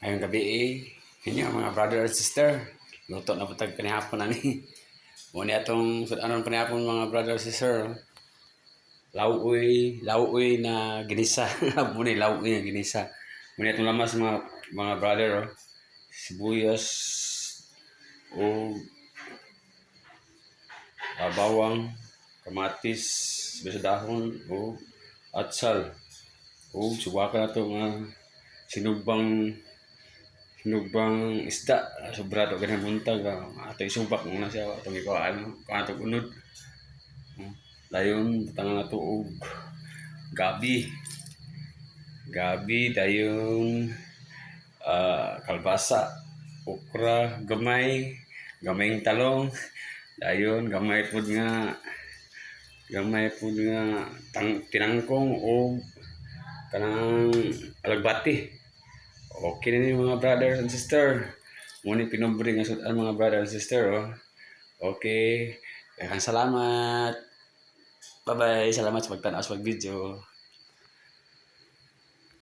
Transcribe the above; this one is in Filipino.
Ngayong gabi inyo mga brother and sister. Luto na putag kanihapon na ni. Muna atong sudanon panihapon mga brother and sister. Lauoy na ginisa. Muna lauoy na ginisa. Muna atong lamas mga brother oh. Sibuyas o bawang, kamatis, sibuyas sa dahon o atsal. O suwakan na ito mga sinugbang isda sobra to ganang buntag ato isubak muna siya atong ikaw ato unod dayon tangan nato og gabi dayon kalbasa okra gamayng talong dayon gamay pud nga tinangkong o kanang alagbati. Okay na ni mga brothers and sister. Muna pinubre nga sudan mga brothers and sister. Oh. Okay. Kaya salamat. Bye-bye. Salamat sa pagtanaw sa video.